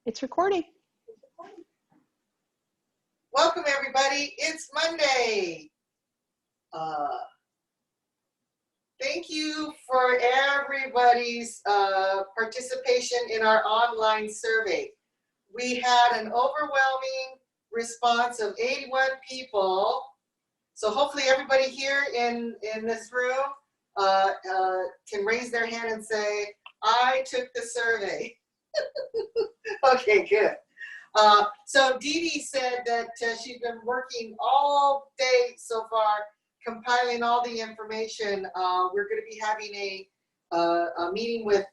It's recording. Welcome everybody, it's Monday. Thank you for everybody's participation in our online survey. We had an overwhelming response of 81 people. So hopefully everybody here in this room can raise their hand and say, I took the survey. Okay, good. So Dee Dee said that she's been working all day so far, compiling all the information. We're going to be having a meeting with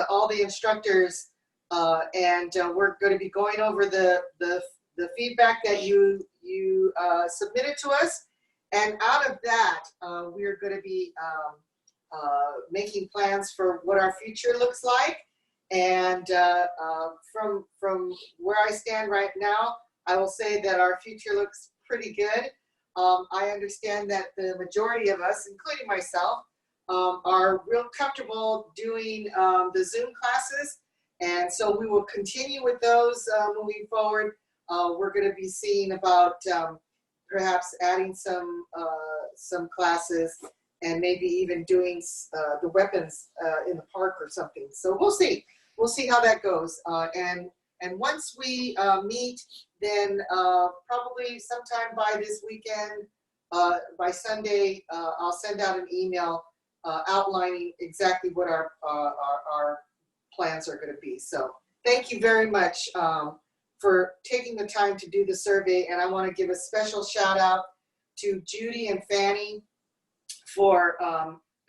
all the instructors, and we're going to be going over the feedback that you submitted to us. And out of that, we're going to be making plans for what our future looks like. And from where I stand right now, I will say that our future looks pretty good. I understand that the majority of us, including myself, are real comfortable doing the Zoom classes. And so we will continue with those moving forward. We're going to be seeing about perhaps adding some classes and maybe even doing the weapons in the park or something. So we'll see. We'll see how that goes. And once we meet, then probably sometime by this weekend, by Sunday, I'll send out an email outlining exactly what our plans are going to be. So thank you very much for taking the time to do the survey. And I want to give a special shout out to Judy and Fanny for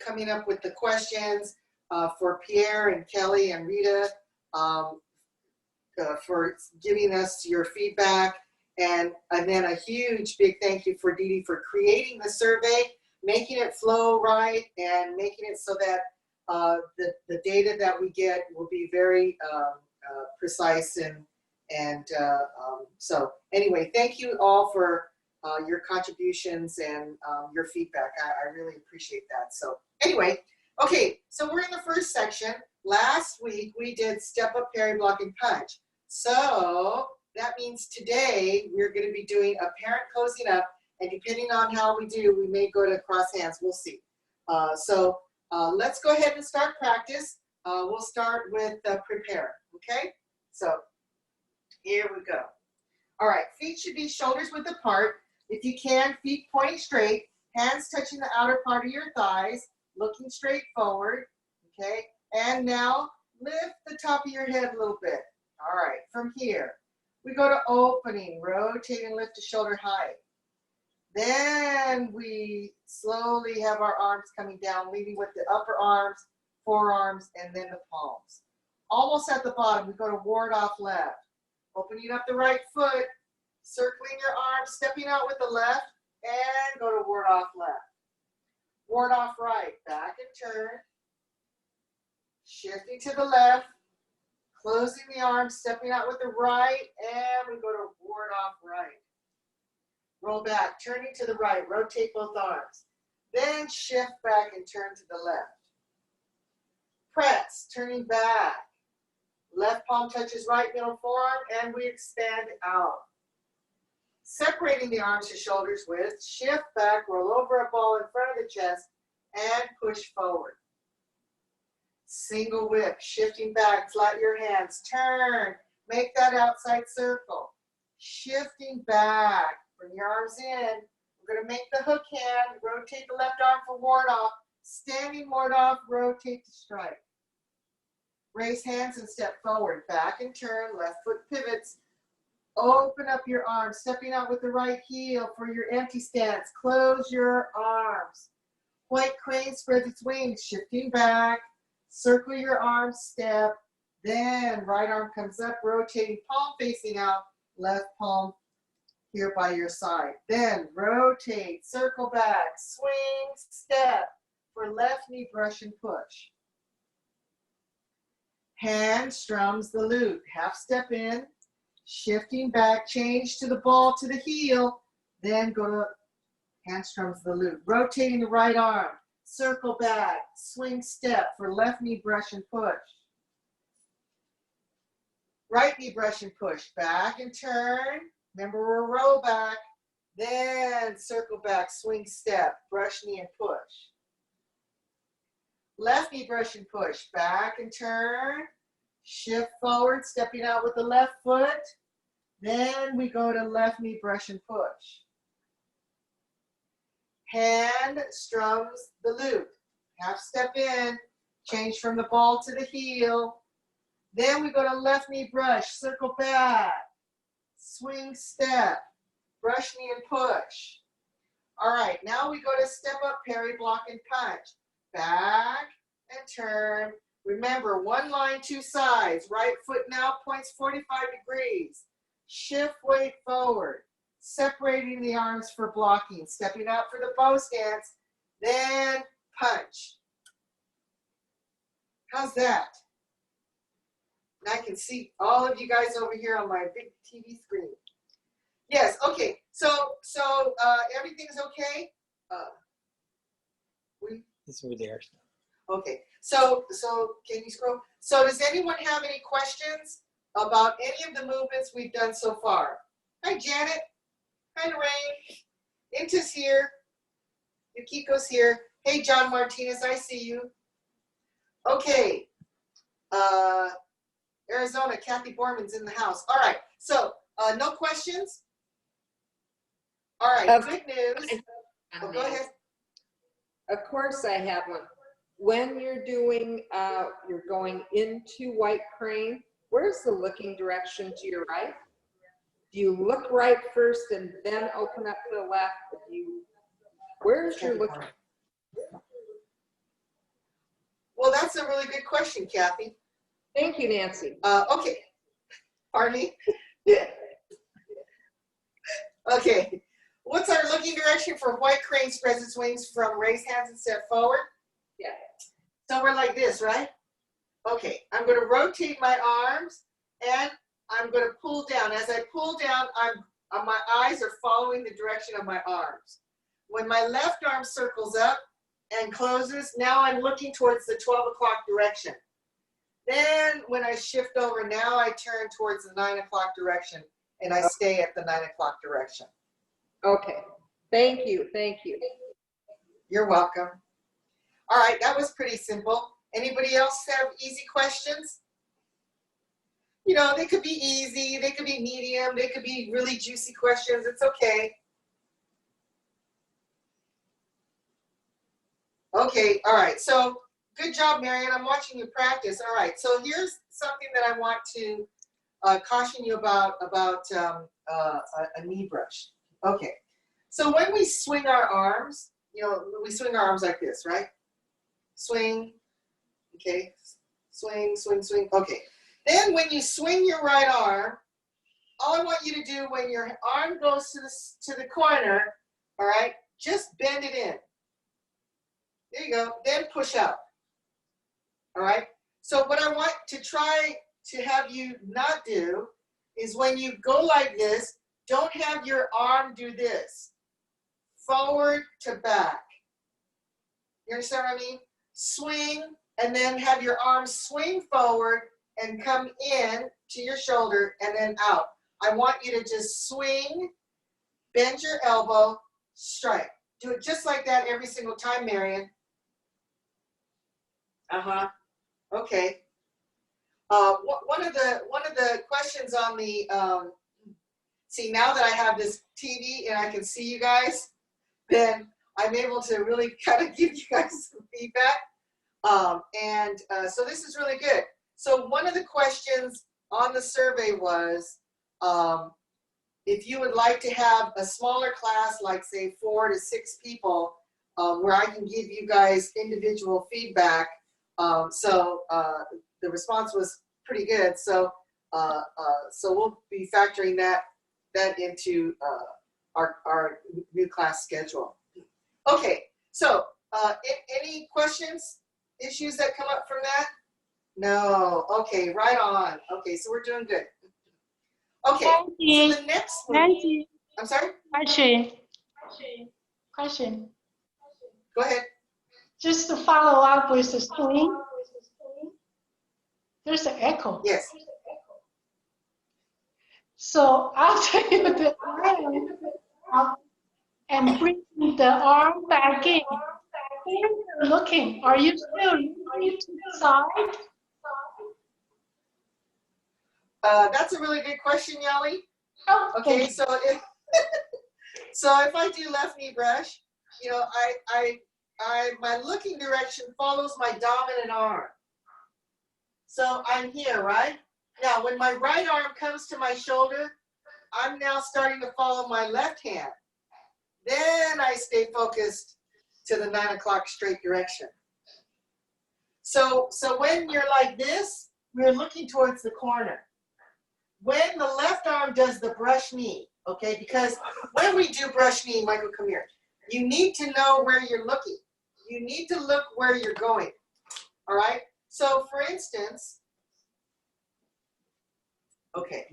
coming up with the questions, for Pierre and Kelly and Rita for giving us your feedback, and then a huge big thank you for Dee Dee for creating the survey, making it flow right, and making it so that the data that we get will be very precise and so anyway, thank you all for your contributions and your feedback. I really appreciate that. So anyway, okay, so we're in the first section. Last week we did step up, parry, block, and punch. So that means today we're going to be doing a parent closing up, and depending on how we do, we may go to cross hands. We'll see. So let's go ahead and start practice. We'll start with prepare, okay? So here we go. All right, feet should be shoulders width apart. If you can, feet pointing straight, hands touching the outer part of your thighs, looking straight forward, okay? And now lift the top of your head a little bit. All right, from here, we go to opening, rotate and lift to shoulder height. Then we slowly have our arms coming down, leading with the upper arms, forearms, and then the palms. Almost at the bottom, we go to ward off left. Opening up the right foot, circling your arms, stepping out with the left, and go to ward off left. Ward off right, back and turn. Shifting to the left, closing the arms, stepping out with the right, and we go to ward off right. Roll back, turning to the right, rotate both arms. Then shift back and turn to the left. Press, turning back. Left palm touches right middle forearm, and we expand out. Separating the arms to shoulders width, shift back, roll over a ball in front of the chest, and push forward. Single whip, shifting back, flat your hands, turn, make that outside circle. Shifting back, bring your arms in. We're going to make the hook hand, rotate the left arm for ward off, standing ward off, rotate to strike. Raise hands and step forward, back and turn, left foot pivots. Open up your arms, stepping out with the right heel for your empty stance. Close your arms. White crane spreads its wings, shifting back. Circle your arms, step. Then right arm comes up, rotating, palm facing out, left palm here by your side. Then rotate, circle back, swing, step for left knee brush and push. Hand strums the loop, half step in, shifting back, change to the ball to the heel, then go to hand strums the loop. Rotating the right arm, circle back, swing step for left knee brush and push. Right knee brush and push. Back and turn. Remember, we're roll back. Then circle back, swing step, brush knee and push. Left knee brush and push. Back and turn. Shift forward, stepping out with the left foot. Then we go to left knee brush and push. Hand strums the loop. Half step in, change from the ball to the heel. Then we go to left knee brush, circle back, swing step, brush knee and push. All right, now we go to step up, parry, block, and punch. Back and turn. Remember, one line, two sides. Right foot now points 45 degrees. Shift weight forward, separating the arms for blocking, stepping out for the bow stance, then punch. How's that? And I can see all of you guys over here on my big TV screen. Yes, okay, so everything's okay? It's over there. Okay, so can you scroll? So does anyone have any questions about any of the movements we've done so far? Hi, Janet. Hi, Lorraine. Inta's here. Yukiko's here. Hey, John Martinez, I see you. Okay. Arizona, Kathy Borman's in the house. All right, so no questions? All right, good news. Oh, go ahead. Of course I have one. When you're doing, you're going into white crane, where's the looking direction to your right? Do you look right first and then open up to the left? Where's your looking? Well, that's a really good question, Kathy. Thank you, Nancy. Okay. Pardon me? Okay. What's our looking direction for white crane? Spreads its wings from raised hands and step forward? Yeah. So we're like this, right? Okay. I'm going to rotate my arms and I'm going to pull down. As I pull down, my eyes are following the direction of my arms. When my left arm circles up and closes, now I'm looking towards the 12 o'clock direction. Then when I shift over, now I turn towards the 9 o'clock direction and I stay at the 9 o'clock direction. Okay. Thank you. Thank you. You're welcome. All right, that was pretty simple. Anybody else have easy questions? You know, they could be easy, they could be medium, they could be really juicy questions. It's okay. Okay, all right. So good job, Marion. I'm watching you practice. All right, so here's something that I want to caution you about a knee brush. Okay, so when we swing our arms, you know, we swing our arms like this, right? Swing, okay, swing, swing, swing. Okay, then when you swing your right arm, all I want you to do when your arm goes to the corner, all right, just bend it in. There you go, then push out. All right, so what I want to try to have you not do is when you go like this, don't have your arm do this. Forward to back. You understand what I mean? Swing, and then have your arm swing forward and come in to your shoulder and then out. I want you to just swing, bend your elbow, strike. Do it just like that every single time, Marion. Okay. One of the questions on the see, now that I have this TV and I can see you guys, then I'm able to really kind of give you guys some feedback. So this is really good. So one of the questions on the survey was if you would like to have a smaller class, like say 4 to 6 people, where I can give you guys individual feedback. The response was pretty good. So we'll be factoring that into our new class schedule. Okay, so any questions, issues that come up from that? No. Okay, right on. Okay, so we're doing good. Okay, Nancy, so the next one. Nancy, I'm sorry? Question. Go ahead. Just to follow up with the swing. There's an echo. Yes. So after you do the iron up and bring the arm back in, where you're looking, are you still looking to the side? That's a really good question, Yali. Oh, thank Okay, you. so if I do left knee brush, you know, my looking direction follows my dominant arm. So I'm here, right? Now, when my right arm comes to my shoulder, I'm now starting to follow my left hand. Then I stay focused to the 9 o'clock straight direction. So when you're like this, we're looking towards the corner. When the left arm does the brush knee, okay, because when we do brush knee, Michael, come here, you need to know where you're looking. You need to look where you're going, all right? So for instance, okay.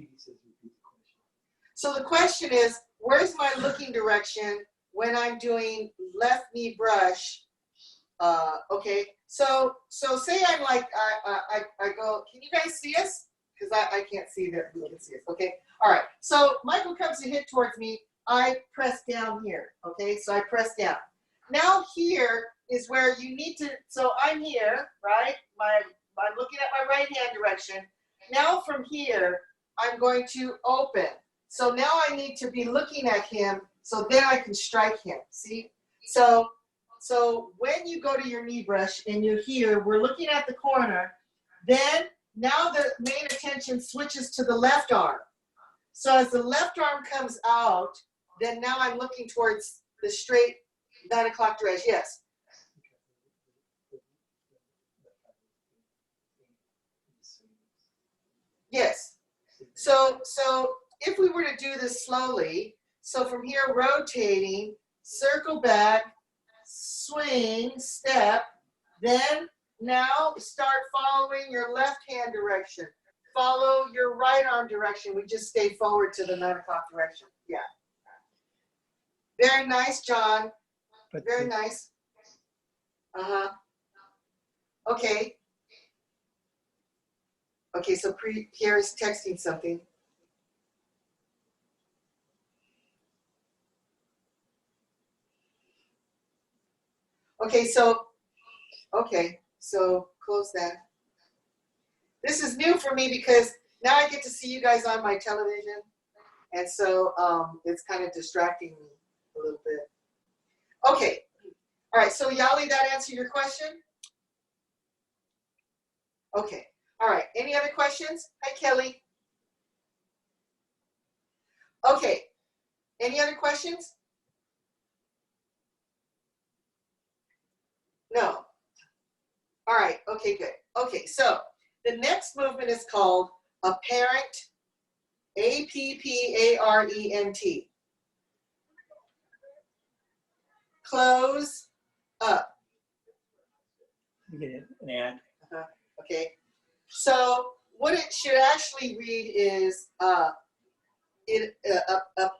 So the question is, where's my looking direction when I'm doing left knee brush? Okay, so say I'm like, I go, can you guys see us? Because I can't see that, you can see us, okay? All right, so Michael comes to hit towards me, I press down here, okay? So I press down. Now here is where you need to, so I'm here, right? I'm looking at my right hand direction. Now from here, I'm going to open. So now I need to be looking at him, so then I can strike him, see? So when you go to your knee brush and you're here, we're looking at the corner, then now the main attention switches to the left arm. So as the left arm comes out, then now I'm looking towards the straight 9 o'clock direction. Yes. Yes. So if we were to do this slowly, so from here rotating, circle back, swing, step, then now start following your left hand direction. Follow your right arm direction. We just stay forward to the 9 o'clock direction. Yeah. Very nice, John. Very nice. Uh-huh. Okay. Okay, so Pierre is texting something. Okay, so close that. This is new for me because now I get to see you guys on my television. And so it's kind of distracting me a little bit. Okay. All right, so Yali, that answer your question? Okay. All right, any other questions? Hi, Kelly. Okay, any other questions? No. All right, okay, good. Okay, so the next movement is called apparent, A-P-P-A-R-E-N-T. Close up. You get an ad. Okay, so what it should actually read is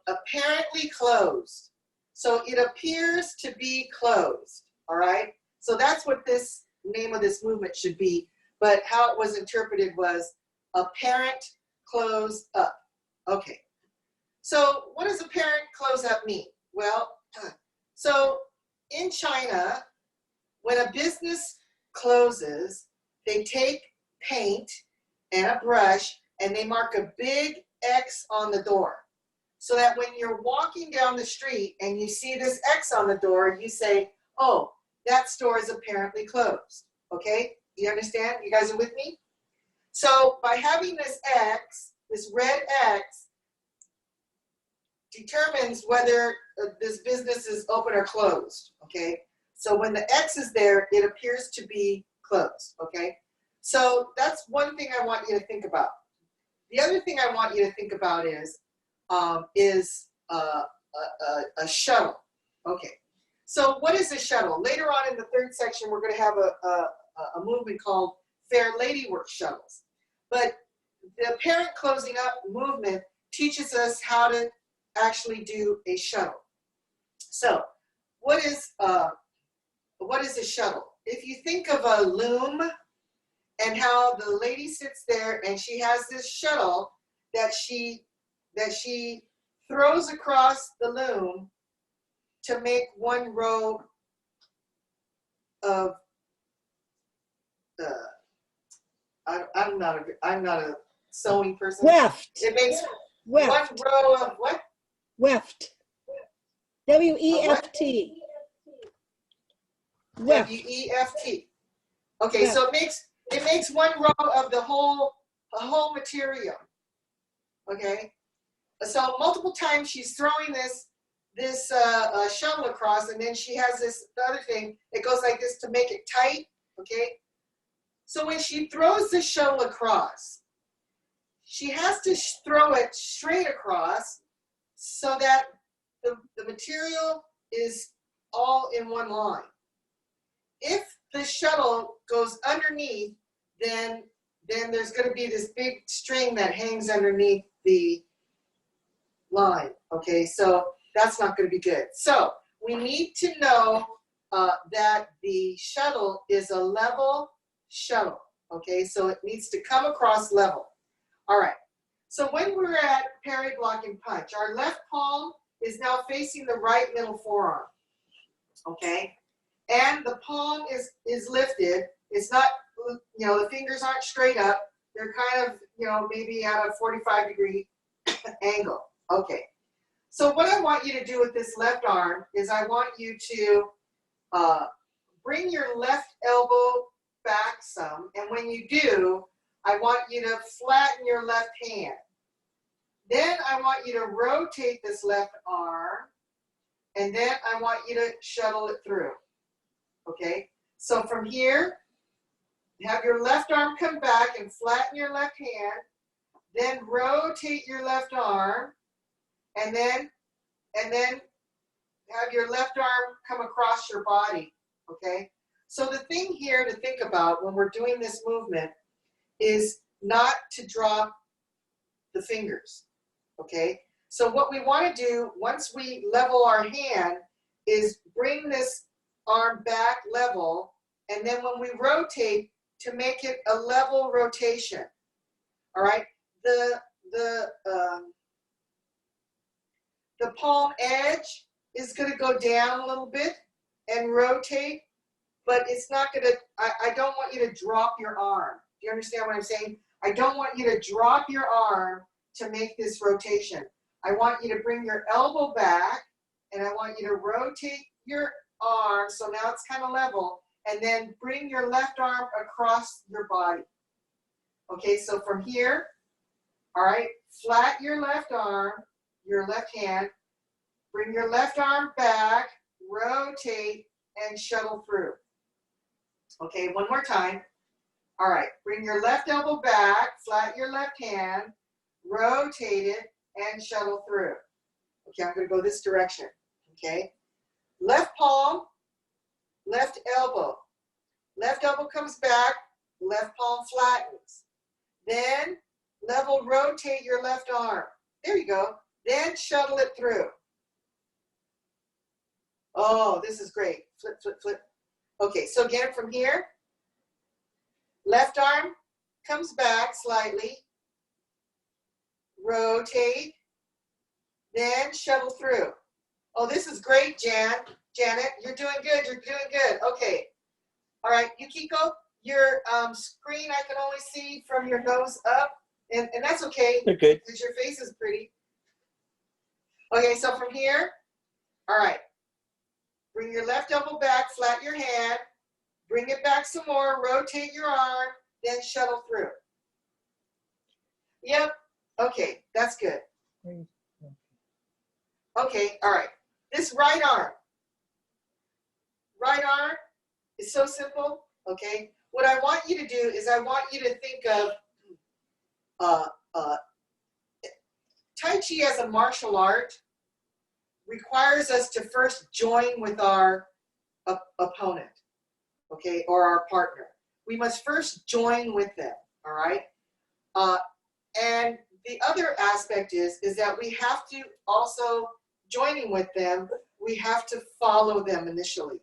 apparently closed. So it appears to be closed, all right? So that's what this name of this movement should be, but how it was interpreted was apparent close up. Okay, so what does apparent close up mean? Well, so in China, when a business closes, they take paint and a brush and they mark a big X on the door. So that when you're walking down the street and you see this X on the door, you say, oh, that store is apparently closed. Okay? You understand? You guys are with me? So by having this X, this red X, determines whether this business is open or closed. Okay? So when the X is there, it appears to be closed. Okay? So that's one thing I want you to think about. The other thing I want you to think about is a shuttle. Okay, so what is a shuttle? Later on in the third section, we're going to have a movement called Fair Lady Work Shuttles. But the apparent closing up movement teaches us how to actually do a shuttle. So what is a shuttle? If you think of a loom and how the lady sits there and she has this shuttle that she that she throws across the loom to make one row of I'm not a sewing person. Weft. It makes Weft. one row of what? Weft. W-E-F-T. Weft. W-E-F-T. Okay, Weft. so it makes one row of the whole material. Okay, so multiple times she's throwing this shuttle across, and then she has the other thing. It goes like this to make it tight. Okay, so when she throws the shuttle across, she has to throw it straight across so that the material is all in one line. If the shuttle goes underneath, then there's going to be this big string that hangs underneath the line. Okay, so that's not going to be good. So we need to know that the shuttle is a level shuttle. Okay, so it needs to come across level. All right, so when we're at parry, block, and punch, our left palm is now facing the right middle forearm. Okay, and the palm is lifted. It's not, the fingers aren't straight up. They're kind of, maybe at a 45-degree angle. Okay, so what I want you to do with this left arm is I want you to bring your left elbow back some, and when you do, I want you to flatten your left hand. Then I want you to rotate this left arm, and then I want you to shuttle it through. Okay, so from here, have your left arm come back and flatten your left hand, then rotate your left arm, and then have your left arm come across your body. Okay, so the thing here to think about when we're doing this movement is not to drop the fingers. Okay, so what we want to do once we level our hand is bring this arm back level, and then when we rotate, to make it a level rotation. All right, the palm edge is going to go down a little bit and rotate, but it's not going to, I don't want you to drop your arm. Do you understand what I'm saying? I don't want you to drop your arm to make this rotation. I want you to bring your elbow back, and I want you to rotate your arm, so now it's kind of level, and then bring your left arm across your body. Okay, so from here, all right, flat your left arm, your left hand, bring your left arm back, rotate, and shuttle through. Okay, one more time. All right, bring your left elbow back, flat your left hand, rotate it, and shuttle through. Okay, I'm going to go this direction. Okay, left palm, left elbow. Left elbow comes back, left palm flattens. Then level rotate your left arm. There you go. Then shuttle it through. Oh, this is great. Flip, flip, flip. Okay, so again from here, left arm comes back slightly, rotate, then shuttle through. Oh, this is great, Janet. You're doing good. You're doing good. Okay. All right, Yukiko, your screen I can only see from your nose up, and that's okay. They're good. Because your face is pretty. Okay, so from here, all right, bring your left elbow back, flat your hand, bring it back some more, rotate your arm, then shuttle through. Yep, okay, that's good. Okay, all right, this right arm is so simple, okay? What I want you to do is I want you to think of Tai Chi as a martial art requires us to first join with our opponent, okay, or our partner. We must first join with them, all right? And the other aspect is that we have to also, joining with them, we have to follow them initially.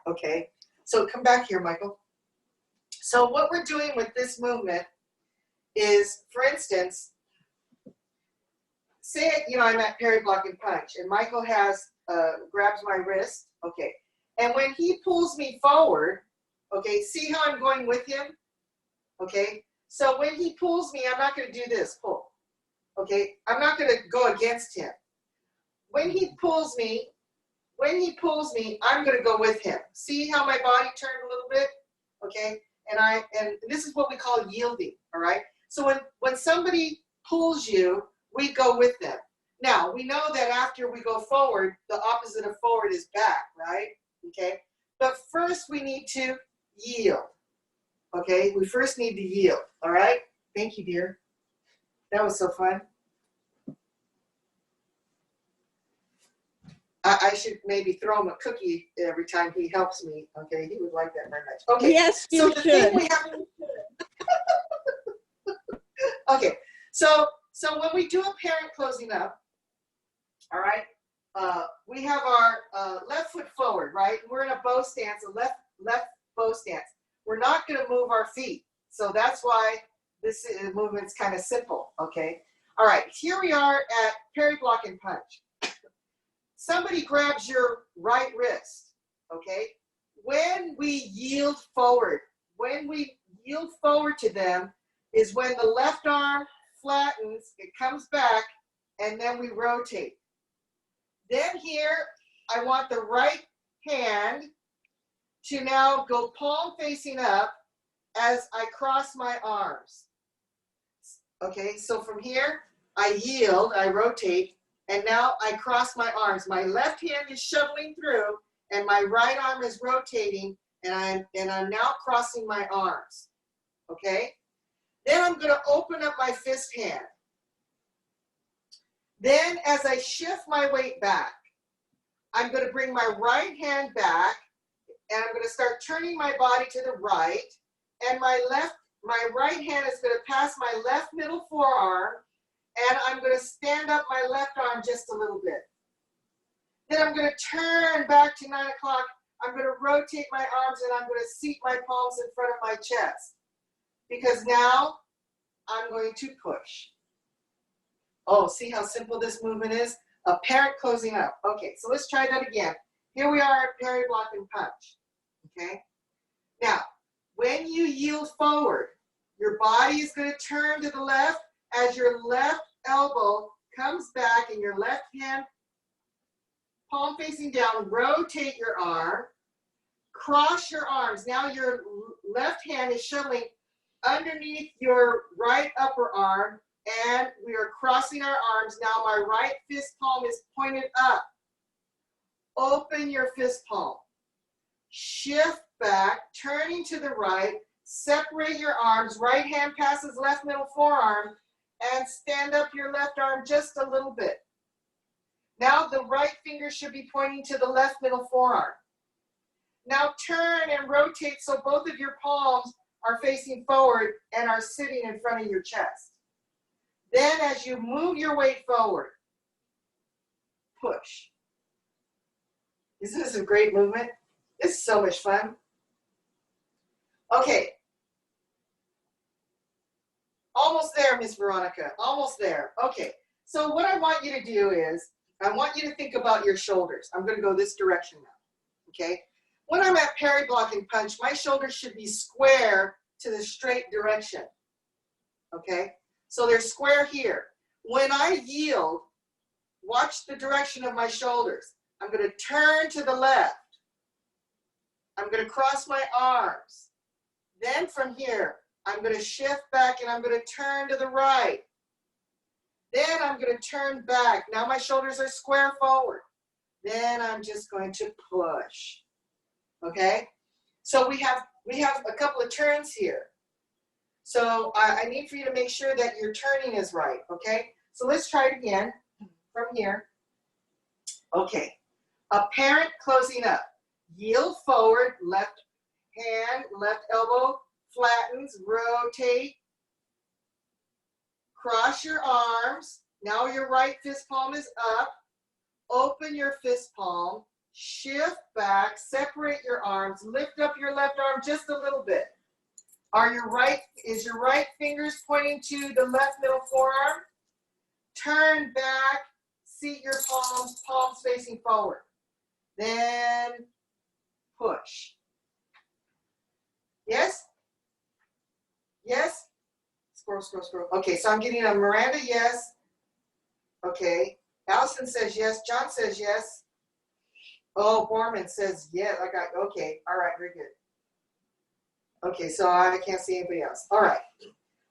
Okay, so come back here, Michael. So what we're doing with this movement is, for instance, say, I'm at Parry Block and Punch, and Michael grabs my wrist, okay. And when he pulls me forward, okay, see how I'm going with him? Okay, so when he pulls me, I'm not gonna do this, pull. Okay, I'm not gonna go against him. When he pulls me, I'm gonna go with him. See how my body turned a little bit? Okay, and this is what we call yielding, all right? So when somebody pulls you, we go with them. Now, we know that after we go forward, the opposite of forward is back, right? Okay, but first we need to yield. Okay, we first need to yield, all right? Thank you, dear. That was so fun. I should maybe throw him a cookie every time he helps me. Okay, he would like that very much. Okay. Yes, So you the thing should. we have. Okay, so when we do a parent closing up, all right, we have our left foot forward, right? We're in a bow stance, a left bow stance. We're not going to move our feet, so that's why this movement's kind of simple. Okay. All right, here we are at Parry Block and Punch. Somebody grabs your right wrist, okay? When we yield forward to them is when the left arm flattens, it comes back, and then we rotate. Then here, I want the right hand to now go palm facing up as I cross my arms. Okay, so from here, I yield, I rotate, and now I cross my arms. My left hand is shoveling through, and my right arm is rotating, and I'm now crossing my arms. Okay? Then I'm going to open up my fist hand. Then as I shift my weight back, I'm going to bring my right hand back, and I'm going to start turning my body to the right, and my right hand is going to pass my left middle forearm, and I'm going to stand up my left arm just a little bit. Then I'm going to turn back to 9 o'clock. I'm going to rotate my arms, and I'm going to seat my palms in front of my chest. Because now I'm going to push. Oh, see how simple this movement is? A parent closing up. Okay, so let's try that again. Here we are at Parry Block and Punch. Okay? Now, when you yield forward, your body is going to turn to the left as your left elbow comes back and your left hand, palm facing down, rotate your arm, cross your arms. Now your left hand is shoveling underneath your right upper arm, and we are crossing our arms. Now my right fist palm is pointed up. Open your fist palm. Shift back, turning to the right, separate your arms, right hand passes left middle forearm, and stand up your left arm just a little bit. Now the right finger should be pointing to the left middle forearm. Now turn and rotate so both of your palms are facing forward and are sitting in front of your chest. Then as you move your weight forward, push. Isn't this a great movement? It's so much fun. Okay. Almost there, Miss Veronica, almost there. Okay, so what I want you to do is, I want you to think about your shoulders. I'm gonna go this direction now, okay? When I'm at Parry Block and Punch, my shoulders should be square to the straight direction, okay? So they're square here. When I yield, watch the direction of my shoulders. I'm gonna turn to the left. I'm gonna cross my arms. Then from here, I'm going to shift back and I'm going to turn to the right. Then I'm going to turn back. Now my shoulders are square forward. Then I'm just going to push. Okay? So we have a couple of turns here. So I need for you to make sure that your turning is right. Okay? So let's try it again from here. Okay. A parent closing up. Yield forward, left hand, left elbow flattens, rotate, cross your arms. Now your right fist palm is up. Open your fist palm, shift back, separate your arms, lift up your left arm just a little bit. Is your right fingers pointing to the left middle forearm? turn back, seat your palms, palms facing forward. Then push. Yes? Yes? Scroll, scroll, scroll. Okay, so I'm getting a Miranda yes. Okay. Allison says yes. John says yes. Oh, Borman says yes. Okay. All right, very good. Okay, so I can't see anybody else. All right.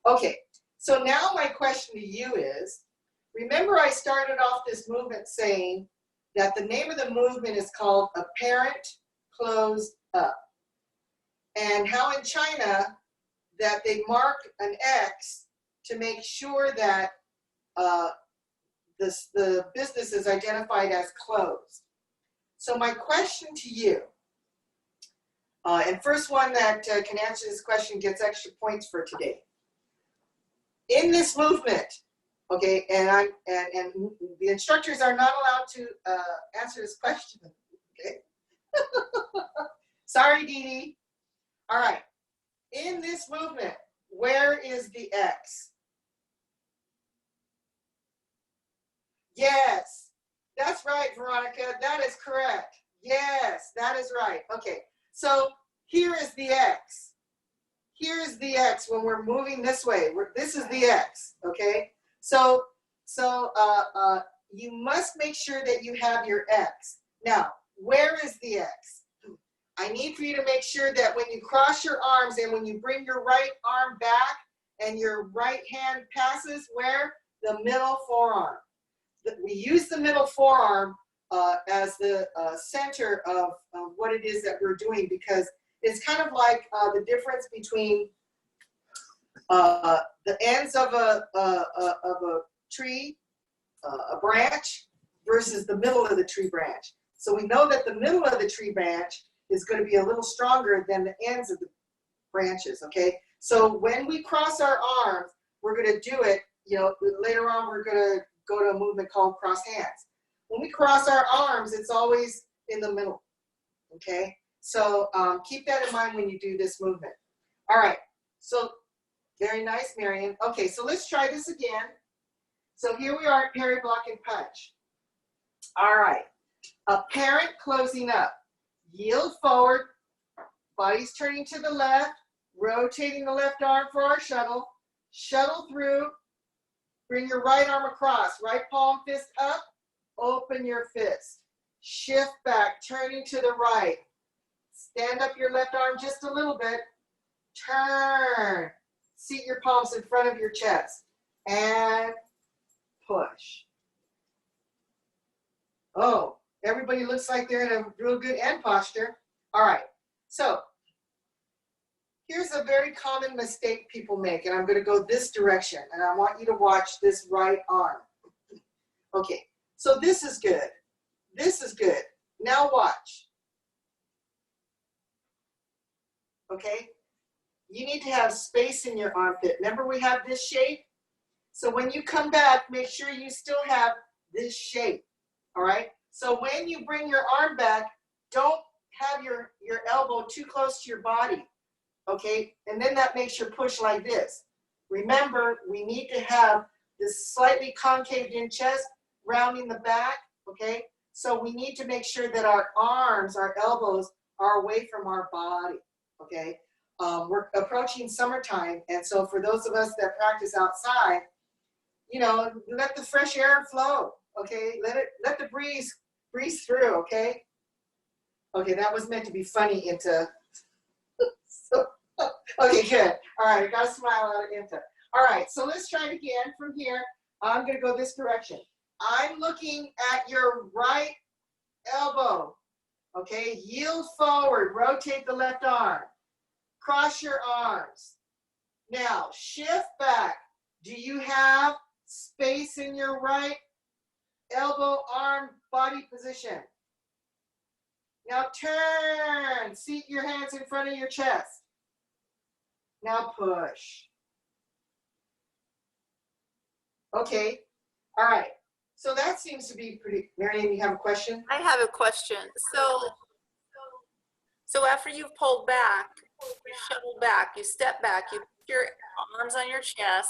Okay, so now my question to you is, remember I started off this movement saying that the name of the movement is called Apparent Closed Up. And how in China that they mark an X to make sure that the business is identified as closed. So my question to you, and first one that can answer this question gets extra points for today. In this movement, okay, and the instructors are not allowed to answer this question, okay? Sorry, Dee Dee. All right, in this movement, where is the X? Yes, that's right, Veronica, that is correct. Yes, that is right. Okay, so here is the X. Here is the X when we're moving this way. This is the X, okay? So you must make sure that you have your X. Now, where is the X? I need for you to make sure that when you cross your arms and when you bring your right arm back and your right hand passes, where? The middle forearm. We use the middle forearm as the center of what it is that we're doing, because it's kind of like the difference between the ends of a tree, a branch, versus the middle of the tree branch. So we know that the middle of the tree branch is going to be a little stronger than the ends of the branches, okay? So when we cross our arms, we're going to do it, you know, later on we're going to go to a movement called cross hands. When we cross our arms, it's always in the middle, okay? So keep that in mind when you do this movement. All right, so very nice, Marion. Okay, so let's try this again. So here we are at parry, block, and punch. All right, apparent closing up. Yield forward, body's turning to the left, rotating the left arm for our shuttle. Shuttle through, bring your right arm across, right palm fist up, open your fist. Shift back, turning to the right. Stand up your left arm just a little bit. Turn. Seat your palms in front of your chest. And push. Oh, everybody looks like they're in a real good end posture. All right. So here's a very common mistake people make. And I'm going to go this direction. And I want you to watch this right arm. Okay. So this is good. This is good. Now watch. Okay? You need to have space in your armpit. Remember we have this shape? So when you come back, make sure you still have this shape. All right? So when you bring your arm back, don't have your elbow too close to your body. Okay? And then that makes your push like this. Remember, we need to have this slightly concaved in chest, rounding the back. Okay? So we need to make sure that our arms, our elbows are away from our body. Okay? We're approaching summertime, and so for those of us that practice outside, you know, let the fresh air flow, okay? Let the breeze through, okay? Okay, that was meant to be funny into, so, okay, good. All right, I got a smile out of into. All right, so let's try it again from here. I'm gonna go this direction. I'm looking at your right elbow, okay? Yield forward, rotate the left arm. Cross your arms. Now, shift back. Do you have space in your right elbow, arm, body position? Now turn. Seat your hands in front of your chest. Now push. Okay. All right. So that seems to be pretty. Marianne, you have a question? I have a question. So after you've pulled back, you shuttle back, you step back, you put your arms on your chest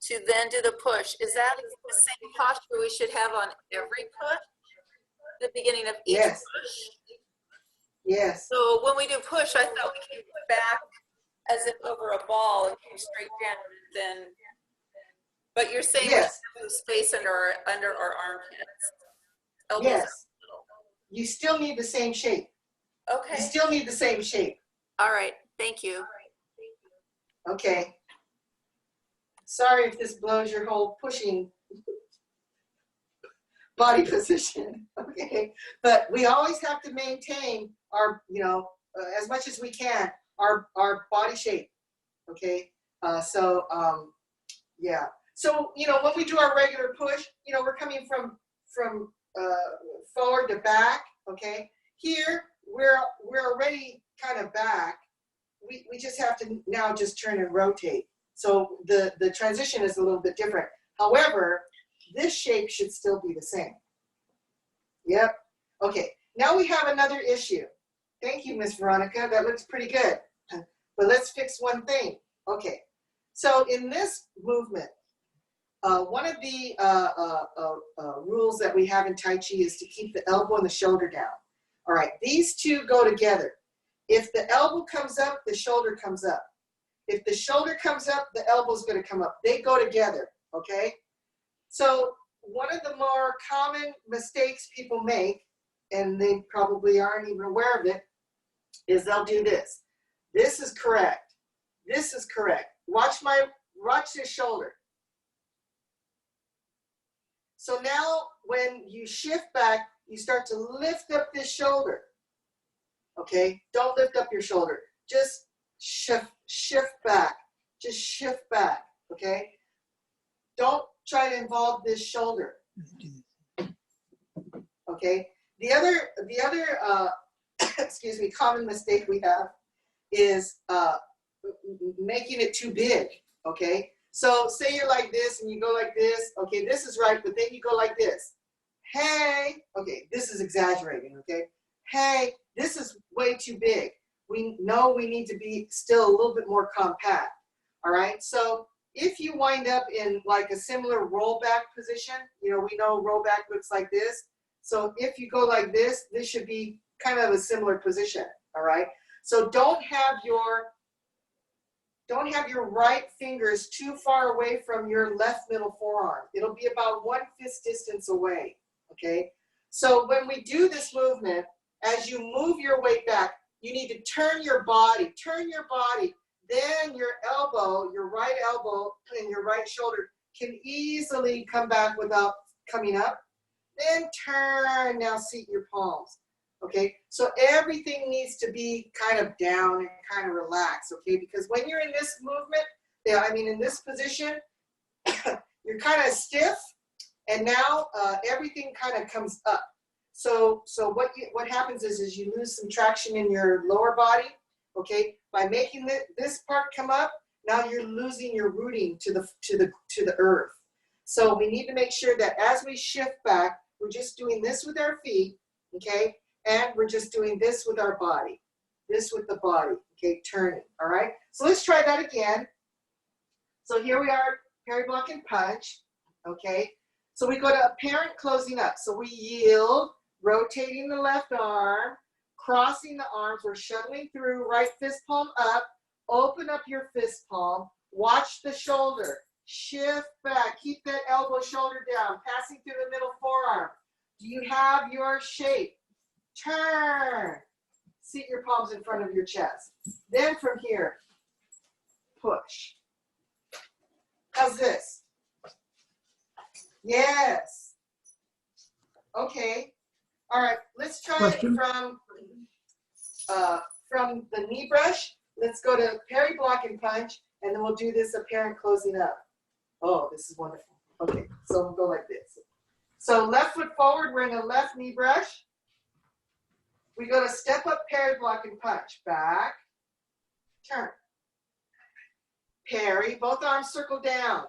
to then do the push. Is that the same posture we should have on every push? The beginning of each Yes. push? Yes. So when we do push, I thought we came back as if over a ball and came straight down and then, but you're saying Yes. we have space under our armpits. Elbows Yes. out You still need the same shape. a little. You Okay. still need the same shape. All right. Thank you. Okay. Sorry if this blows your whole pushing body position. Okay. But we always have to maintain our, as much as we can, our body shape. Okay. Yeah. So, when we do our regular push, we're coming from forward to back. Okay. Here, we're already kind of back. We just have to now just turn and rotate. So the transition is a little bit different. However, this shape should still be the same. Yep. Okay. Now we have another issue. Thank you, Miss Veronica. That looks pretty good. But let's fix one thing. Okay. So in this movement, one of the rules that we have in Tai Chi is to keep the elbow and the shoulder down. All right. These two go together. If the elbow comes up, the shoulder comes up. If the shoulder comes up, the elbow's going to come up. They go together, okay? So one of the more common mistakes people make, and they probably aren't even aware of it, is they'll do this. This is correct. This is correct. Watch this shoulder. So now when you shift back, you start to lift up this shoulder. Okay? Don't lift up your shoulder. Just shift back. Just shift back. Okay? Don't try to involve this shoulder. Okay? The other excuse me, common mistake we have is making it too big. Okay? So say you're like this and you go like this. Okay, this is right, but then you go like this. Hey, okay, this is exaggerating, okay? Hey, this is way too big. We know we need to be still a little bit more compact, all right? So if you wind up in like a similar rollback position, we know rollback looks like this. So if you go like this, this should be kind of a similar position, all right? So don't have your right fingers too far away from your left middle forearm. It'll be about 1 fist distance away, okay? So when we do this movement, as you move your weight back, you need to turn your body, then your elbow, your right elbow and your right shoulder can easily come back without coming up. Then turn, now seat your palms. Okay, so everything needs to be kind of down and kind of relaxed, okay? Because when you're in this movement, in this position, you're kind of stiff, and now everything kind of comes up. So what happens is you lose some traction in your lower body, okay? By making this part come up, now you're losing your rooting to the earth. So we need to make sure that as we shift back, we're just doing this with our feet, okay? And we're just doing this with our body, this with the body, okay, turning, all right? So let's try that again. So here we are, parry, block, and punch, okay? So we go to apparent closing up. So we yield, rotating the left arm, crossing the arms, we're shuttling through, right fist palm up, open up your fist palm, watch the shoulder, shift back, keep that elbow shoulder down, passing through the middle forearm. Do you have your shape? Turn. Seat your palms in front of your chest. Then from here, push. How's this? Yes. Okay. All right. Let's try Question? it from the knee brush. Let's go to parry, block, and punch, and then we'll do this apparent closing up. Oh, this is wonderful. Okay. So we'll go like this. So left foot forward. We're in a left knee brush. We go to step up, parry, block, and punch. Back, turn. Parry, both arms circle down.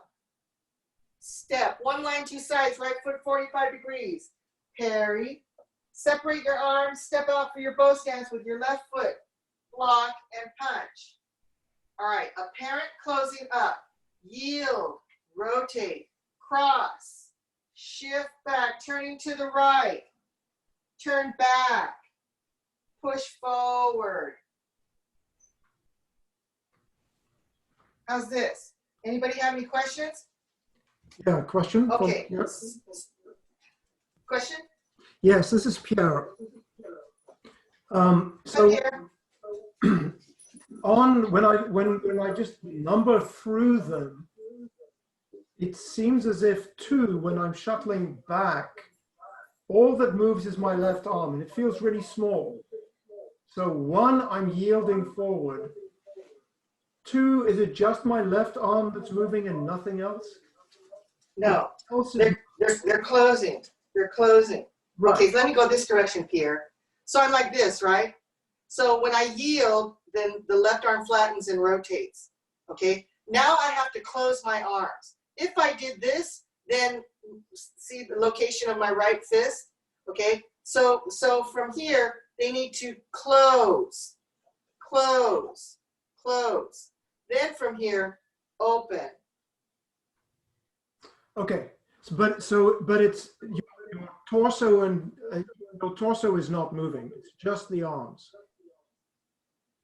Step, one line, two sides, right foot 45 degrees. Parry, separate your arms, step out for your bow stance with your left foot. Block and punch. All right, apparent closing up. Yield, rotate, cross, shift back, turning to the right, turn back, push forward. How's this? Anybody have any questions? Yeah, question? from- Okay. yeah. Question? Yes, this is Pierre. Come So here. when I just number through them, it seems as if 2, when I'm shuttling back, all that moves is my left arm, and it feels really small. So 1, I'm yielding forward. 2, is it just my left arm that's moving and nothing else? No, Else is- they're closing. They're closing. right. Okay, so let me go this direction, Pierre. So I'm like this, right? So when I yield, then the left arm flattens and rotates. Okay, now I have to close my arms. If I did this, then see the location of my right fist. Okay, so from here, they need to close, close, close. Then from here, open. Okay, but it's your torso, and your torso is not moving. It's just the arms.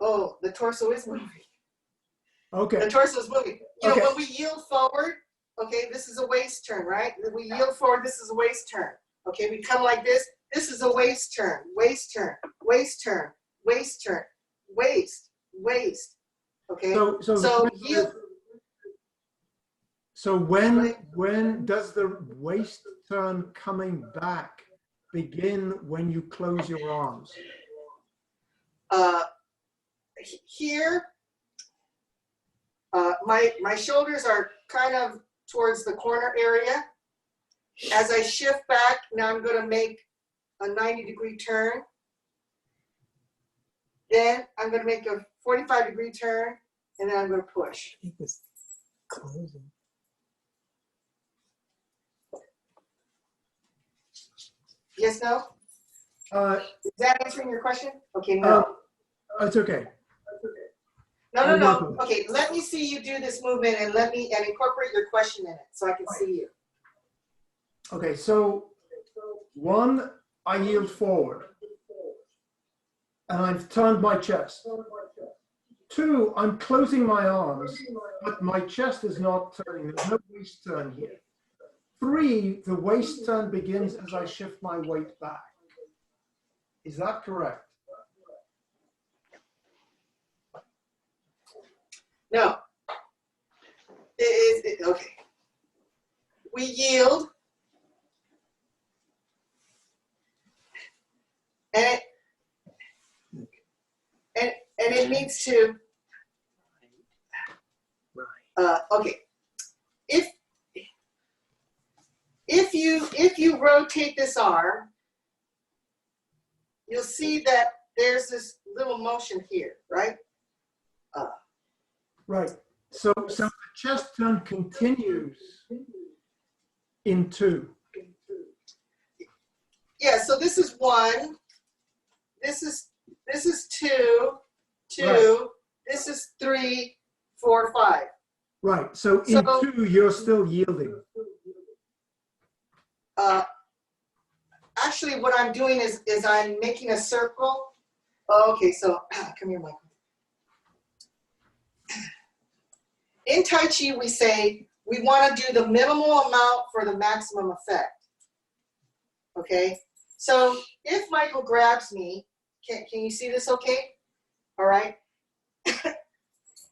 Oh, the torso is moving. The Okay, torso is moving. You Okay. know, when we yield forward, okay, this is a waist turn, right? When we yield forward, this is a waist turn. Okay, we come like this. This is a waist turn, waist turn, waist turn, waist turn, waist, waist. Okay, so yield. So when does the waist turn coming back begin when you close your arms? Here, my shoulders are kind of towards the corner area. As I shift back, now I'm going to make a 90-degree turn. Then I'm going to make a 45-degree turn, and then I'm going to push. It was closing. Yes, no? Is that answering your question? Okay, no. It's okay. No. Okay, let me see you do this movement and incorporate your question in it so I can see you. Okay, so 1, I yield forward, and I've turned my chest. 2, I'm closing my arms, but my chest is not turning. There's no waist turn here. 3, the waist turn begins as I shift my weight back. Is that correct? No. Okay. We yield. And it needs to, okay. If you rotate this arm, you'll see that there's this little motion here, right? Right. So the chest turn continues in 2. Yeah, so this is 1. This is 2, Right. This is 3, 4, 5. Right. So in 2, you're still yielding. Actually, what I'm doing is I'm making a circle. Oh, okay, so come here, Michael. In Tai Chi, we say we want to do the minimal amount for the maximum effect. Okay, so if Michael grabs me, can you see this okay? All right.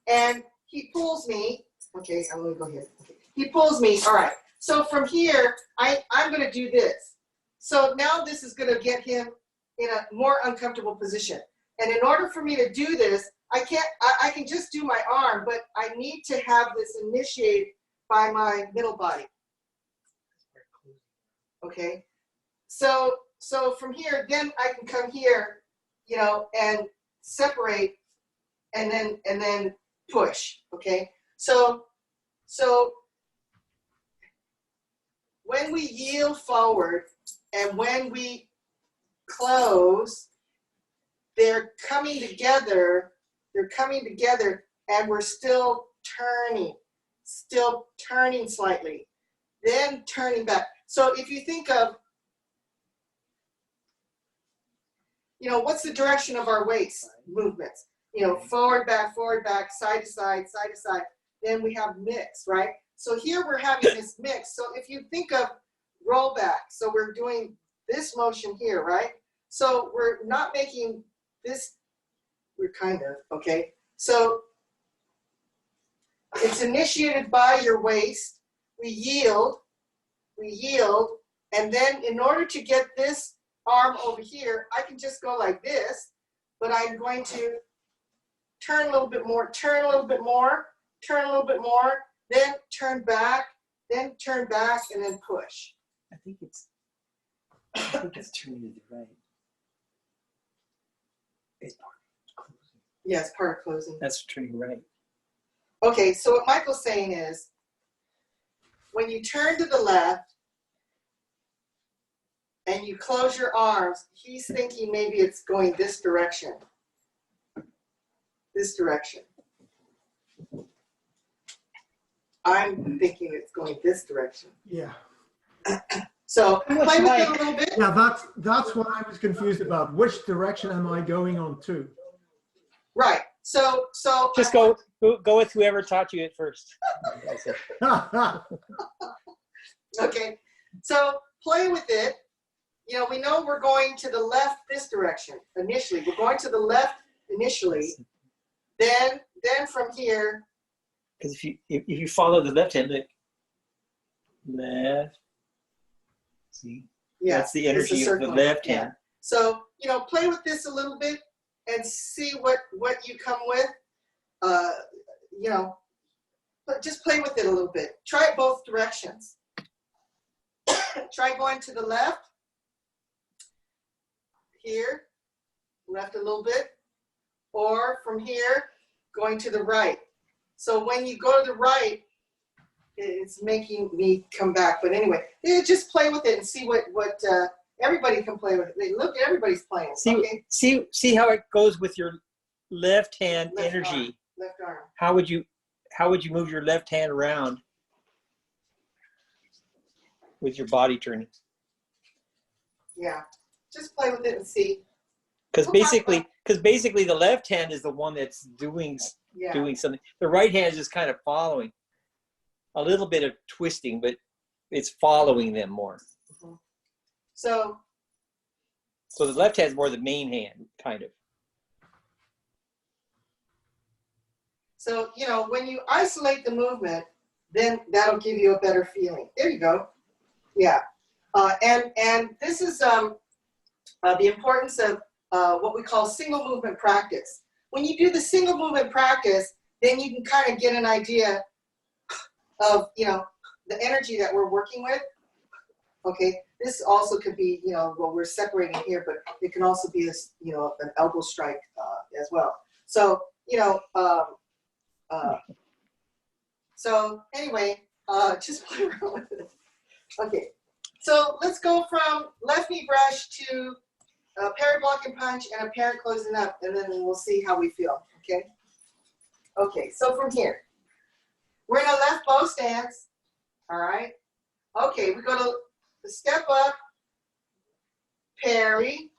And he pulls me. Okay, I'm going to go here. Okay. He pulls me. All right. So from here, I'm going to do this. So now this is going to get him in a more uncomfortable position. And in order for me to do this, I can just do my arm, but I need to have this initiated by my middle body. Okay. So from here, then I can come here, you know, and separate and then push. Okay. So when we yield forward and when we close, they're coming together, and we're still turning. still turning slightly, then turning back. So if you think of, you know, what's the direction of our waist movements? You know, forward, back, side to side, side to side. Then we have mix, right? So here we're having this mix. So if you think of roll back, so we're doing this motion here, right? So we're not making this, we're kind of, okay? So it's initiated by your waist. We yield, and then in order to get this arm over here, I can just go like this, but I'm going to turn a little bit more, turn a little bit more, turn a little bit more, then turn back, and then push. I think it's turning to the right. It's part of closing. Yeah, it's part of closing. That's turning right. Okay, so what Michael's saying is, when you turn to the left and you close your arms, he's thinking maybe it's going this direction. This direction. I'm thinking it's going this direction. Yeah. So play with it a little bit. Yeah, that's what I was confused about. Which direction am I going on to? Right. So Just go with whoever taught you it first. That's it. Okay. So play with it. You know, we know we're going to the left this direction initially. We're going to the left initially. Then from here. Because if you follow the left hand, look, left. See, Yeah, that's the energy of the left hand. So, you know, play with this a little bit and see what you come with. You know, but just play with it a little bit. Try it both directions. Try going to the left. Here, left a little bit. Or from here, going to the right. So when you go to the right, it's making me come back. But anyway, just play with it and see what everybody can play with it. Look, everybody's playing. Okay. See how it goes with your left hand energy. Left arm. How would you move your left hand around with your body turning? Yeah, just play with it and see. Because basically the left hand is the one that's doing something. The right hand is just kind of following. A little bit of twisting, but it's following them more. Mm-hmm. So the left hand is more the main hand, kind of. So, you know, when you isolate the movement, then that'll give you a better feeling. There you go. Yeah. And this is the importance of what we call single movement practice. When you do the single movement practice, then you can kind of get an idea of, you know, the energy that we're working with. Okay, this also could be, you know, well, we're separating here, but it can also be, you know, an elbow strike as well. So, you know, so anyway, just play around with it. Okay, so let's go from left knee brush to parry, block, and punch, and a parent closing up, and then we'll see how we feel, okay? Okay, so from here, we're in a left bow stance, all right? Okay, we go to the step up, parry,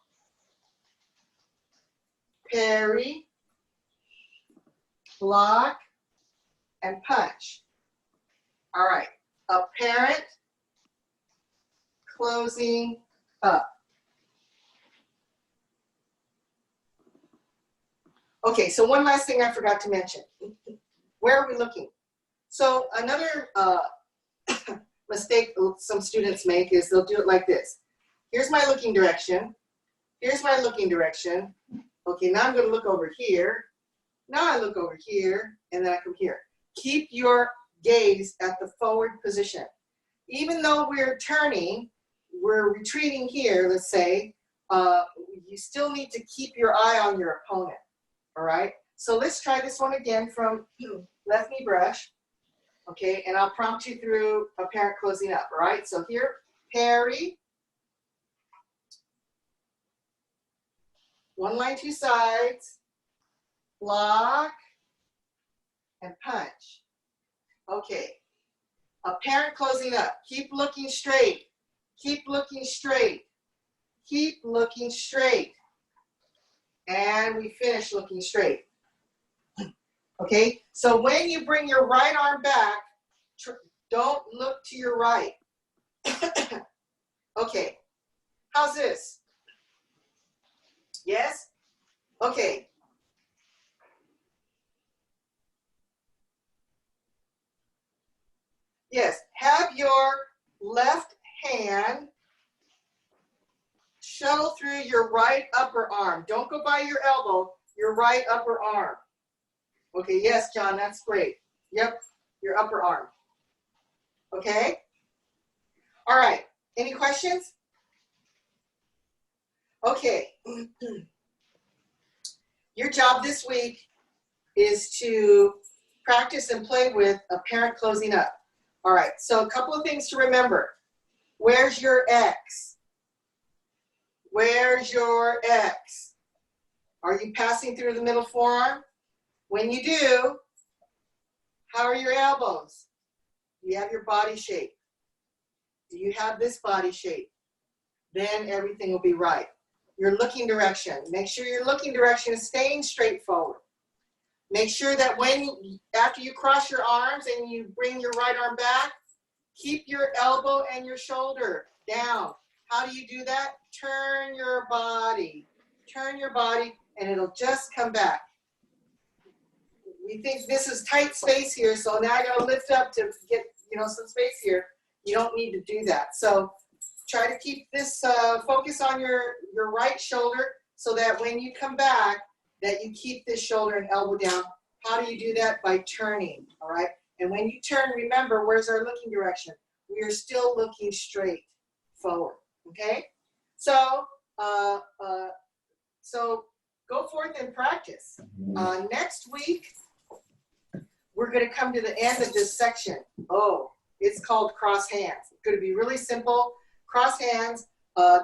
parry, block, and punch. All right, a parent, closing up. Okay, so one last thing I forgot to mention. Where are we looking? So another mistake some students make is they'll do it like this. Here's my looking direction. Here's my looking direction. Okay, now I'm going to look over here. Now I look over here, and then I come here. Keep your gaze at the forward position. Even though we're turning, we're retreating here, let's say, you still need to keep your eye on your opponent. All right, so let's try this one again from left knee brush. Okay, and I'll prompt you through a parent closing up. All right, so here, parry. One line, two sides. Block and punch. Okay. Apparent closing up. Keep looking straight. Keep looking straight. Keep looking straight. And we finish looking straight. Okay, so when you bring your right arm back, don't look to your right. Okay, how's this? Yes? Okay. Yes, have your left hand shuttle through your right upper arm. Don't go by your elbow, your right upper arm. Okay, yes, John, that's great. Yep, your upper arm. Okay? All right, any questions? Okay. Your job this week is to practice and play with apparent closing up. All right, so a couple of things to remember. Where's your X? Where's your X? Are you passing through the middle forearm? When you do, how are your elbows? Do you have your body shape? Do you have this body shape? Then everything will be right. Your looking direction. Make sure your looking direction is staying straight forward. Make sure that after you cross your arms and you bring your right arm back, keep your elbow and your shoulder down. How do you do that? Turn your body. Turn your body and it'll just come back. We think this is tight space here, so now I gotta lift up to get some space here. You don't need to do that. So try to keep this focus on your right shoulder so that when you come back, that you keep this shoulder and elbow down. How do you do that? By turning, all right? And when you turn, remember, where's our looking direction? We are still looking straight forward, okay? So, go forth and practice. Next week, we're gonna come to the end of this section. Oh, it's called cross hands. It's gonna be really simple. Cross hands.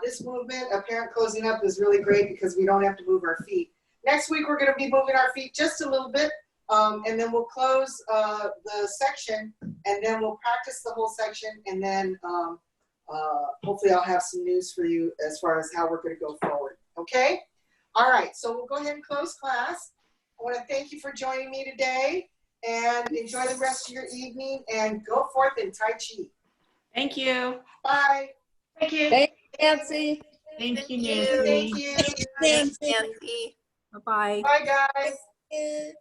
This movement, apparent closing up, is really great because we don't have to move our feet. Next week, we're going to be moving our feet just a little bit, and then we'll close the section, and then we'll practice the whole section, and then hopefully I'll have some news for you as far as how we're going to go forward. Okay? All right, so we'll go ahead and close class. I want to thank you for joining me today, and enjoy the rest of your evening, and go forth in Tai Chi. Thank you. Bye. Thank you. Thank you, Nancy. Thank you, Thank Nancy. you. Nancy. Bye-bye. Bye, guys. Thank you.